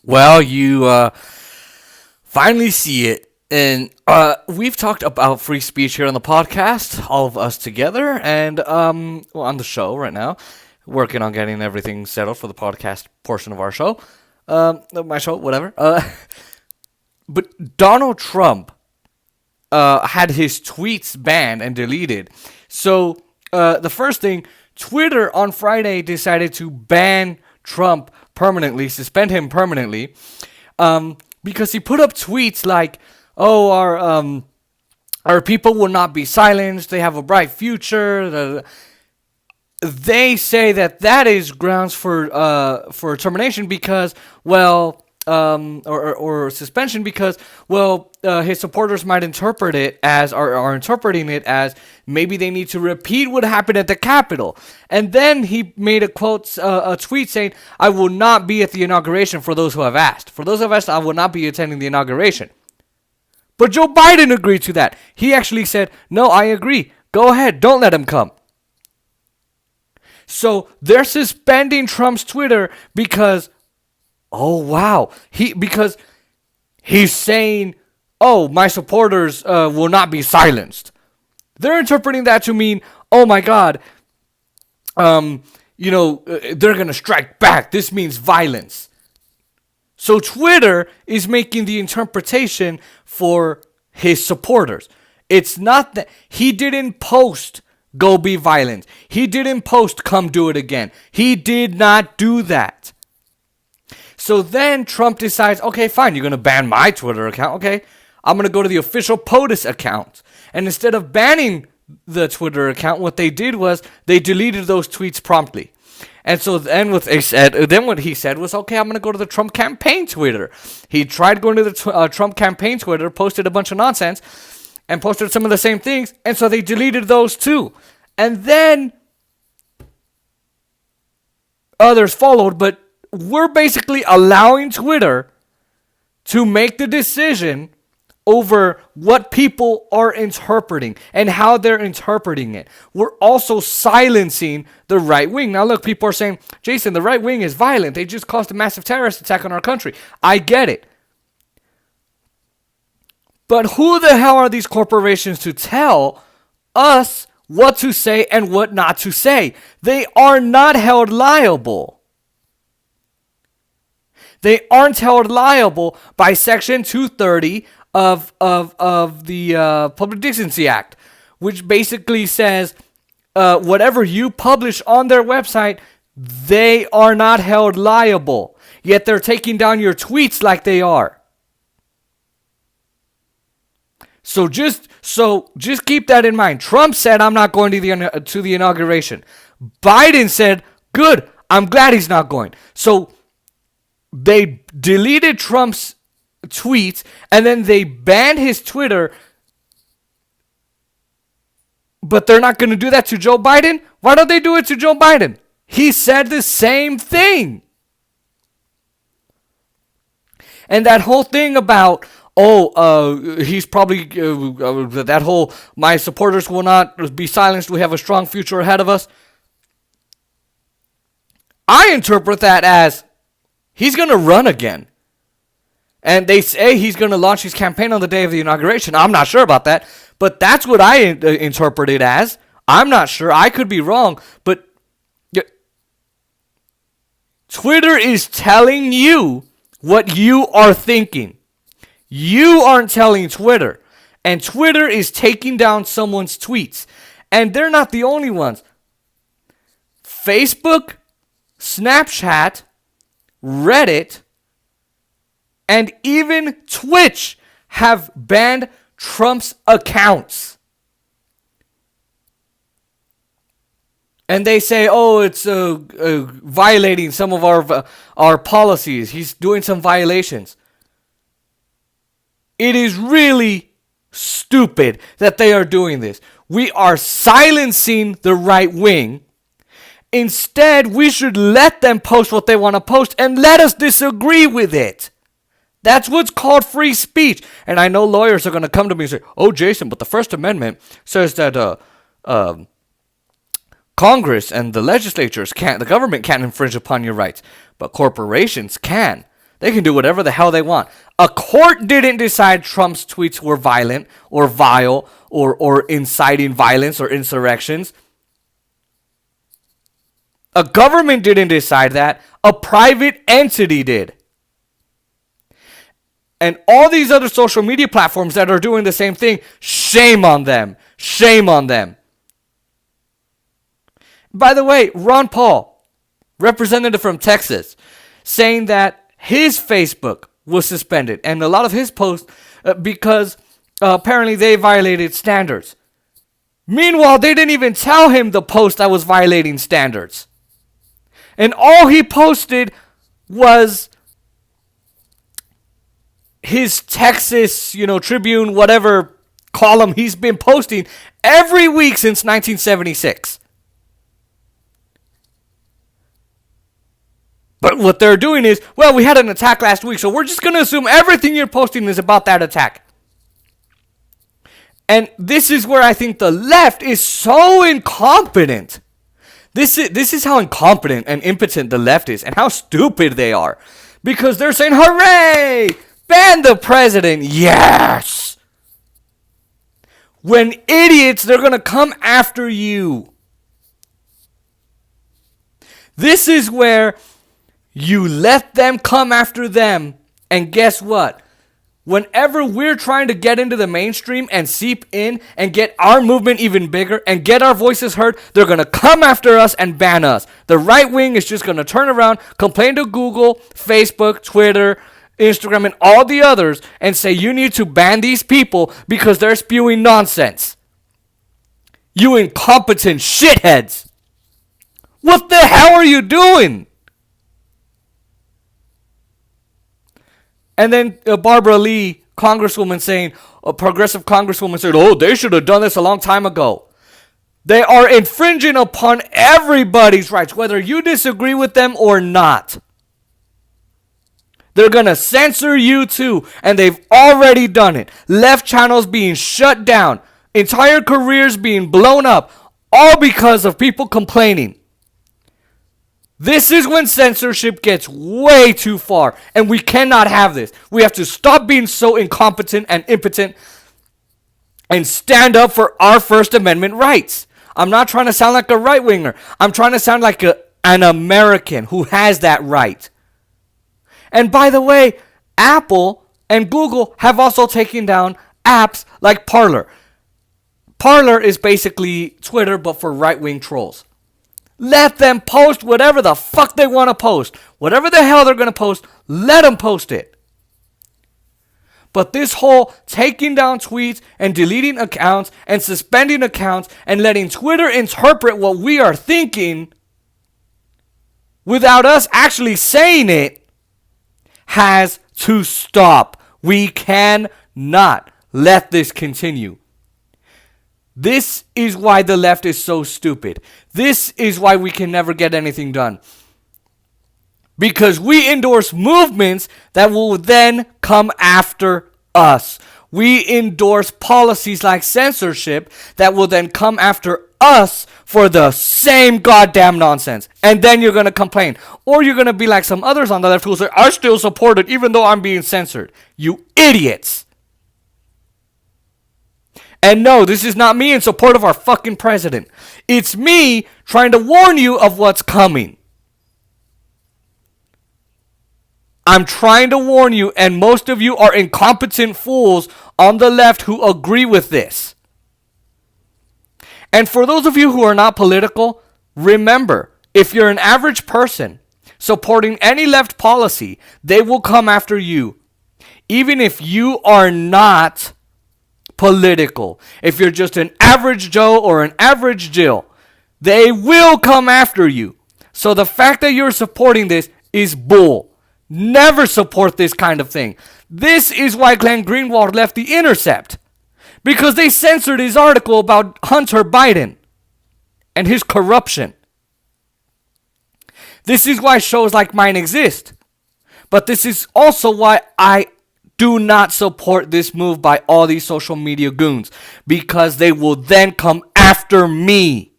Well, you finally see it. And we've talked about free speech here on the podcast, all of us together, and on the show right now, working on getting everything settled for the podcast portion of our show, my show, whatever. But Donald Trump had his tweets banned and deleted. So the first thing, Twitter on Friday decided to ban Trump permanently, suspend him permanently, because he put up tweets like, "Oh, our people will not be silenced. They have a bright future." They say that is grounds for termination because, well, or suspension because, well, his supporters might interpret it as, are interpreting it as maybe they need to repeat what happened at the Capitol. And then he made a tweet saying, "I will not be at the inauguration for those who have asked. For those who have asked, I will not be attending the inauguration." But Joe Biden agreed to that. He actually said, "No, I agree. Go ahead. Don't let him come." So they're suspending Trump's Twitter because, oh wow, because he's saying, "Oh, my supporters will not be silenced." They're interpreting that to mean, "Oh my God, they're gonna strike back. This means violence." So Twitter is making the interpretation for his supporters. It's not that he didn't post, "Go be violent." He didn't post, "Come do it again." He did not do that. So then Trump decides, okay, fine, you're going to ban my Twitter account. Okay, I'm going to go to the official POTUS account. And instead of banning the Twitter account, what they did was they deleted those tweets promptly. And so then what he said was, okay, I'm going to go to the Trump campaign Twitter. He tried going to the Trump campaign Twitter, posted a bunch of nonsense, and posted some of the same things. And so they deleted those too. And then others followed, but we're basically allowing Twitter to make the decision over what people are interpreting and how they're interpreting it. We're also silencing the right wing. Now, look, people are saying, "Jason, the right wing is violent. They just caused a massive terrorist attack on our country." I get it. But who the hell are these corporations to tell us what to say and what not to say? They are not held liable. They aren't held liable by Section 230 of the Public Decency Act, which basically says whatever you publish on their website, they are not held liable. Yet they're taking down your tweets like they are. So just keep that in mind. Trump said, "I'm not going to the inauguration." Biden said, "Good, I'm glad he's not going." So they deleted Trump's tweets and then they banned his Twitter. But they're not going to do that to Joe Biden? Why don't they do it to Joe Biden? He said the same thing. And that whole thing about, he's probably, that whole, "My supporters will not be silenced. We have a strong future ahead of us." I interpret that as he's going to run again. And they say he's going to launch his campaign on the day of the inauguration. I'm not sure about that, but that's what I interpret it as. I'm not sure. I could be wrong, but Twitter is telling you what you are thinking. You aren't telling Twitter. And Twitter is taking down someone's tweets. And they're not the only ones. Facebook, Snapchat, Reddit, and even Twitch have banned Trump's accounts. And they say, "Oh, it's violating some of our policies. He's doing some violations." It is really stupid that they are doing this. We are silencing the right wing. Instead, we should let them post what they want to post and let us disagree with it. That's what's called free speech. And I know lawyers are going to come to me and say, "Oh, Jason, but the First Amendment says that Congress and the legislatures can't, the government can't infringe upon your rights, but corporations can. They can do whatever the hell they want. A court didn't decide Trump's tweets were violent or vile or inciting violence or insurrections. A government didn't decide that. A private entity did. And all these other social media platforms that are doing the same thing, shame on them. Shame on them. By the way, Ron Paul, representative from Texas, saying that his Facebook was suspended and a lot of his posts because apparently they violated standards. Meanwhile, they didn't even tell him the post that was violating standards. And all he posted was his Texas, Tribune, whatever column he's been posting every week since 1976. But what they're doing is, well, we had an attack last week, so we're just going to assume everything you're posting is about that attack. And this is where I think the left is so incompetent. This is how incompetent and impotent the left is and how stupid they are. Because they're saying, hooray! Ban the president! Yes! When idiots, they're going to come after you. This is where you let them come after them. And guess what? Whenever we're trying to get into the mainstream and seep in and get our movement even bigger and get our voices heard, they're going to come after us and ban us. The right wing is just going to turn around, complain to Google, Facebook, Twitter, Instagram, and all the others and say you need to ban these people because they're spewing nonsense. You incompetent shitheads. What the hell are you doing? And then Barbara Lee, congresswoman, saying, a progressive congresswoman said, oh, they should have done this a long time ago. They are infringing upon everybody's rights, whether you disagree with them or not. They're going to censor you too, and they've already done it. Left channels being shut down, entire careers being blown up, all because of people complaining. This is when censorship gets way too far, and we cannot have this. We have to stop being so incompetent and impotent and stand up for our First Amendment rights. I'm not trying to sound like a right-winger. I'm trying to sound like an American who has that right. And by the way, Apple and Google have also taken down apps like Parler. Parler is basically Twitter, but for right-wing trolls. Let them post whatever the fuck they want to post. Whatever the hell they're going to post, let them post it. But this whole taking down tweets and deleting accounts and suspending accounts and letting Twitter interpret what we are thinking without us actually saying it has to stop. We cannot let this continue. This is why the left is so stupid. This is why we can never get anything done. Because we endorse movements that will then come after us. We endorse policies like censorship that will then come after us for the same goddamn nonsense. And then you're going to complain. Or you're going to be like some others on the left who will say, I still support it even though I'm being censored. You idiots. And no, this is not me in support of our fucking president. It's me trying to warn you of what's coming. I'm trying to warn you, and most of you are incompetent fools on the left who agree with this. And for those of you who are not political, remember, if you're an average person supporting any left policy, they will come after you. Even if you are not political. If you're just an average Joe or an average Jill, they will come after you. So the fact that you're supporting this is bull. Never support this kind of thing. This is why Glenn Greenwald left The Intercept. Because they censored his article about Hunter Biden and his corruption. This is why shows like mine exist. But this is also why I do not support this move by all these social media goons, because they will then come after me.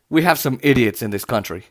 We have some idiots in this country.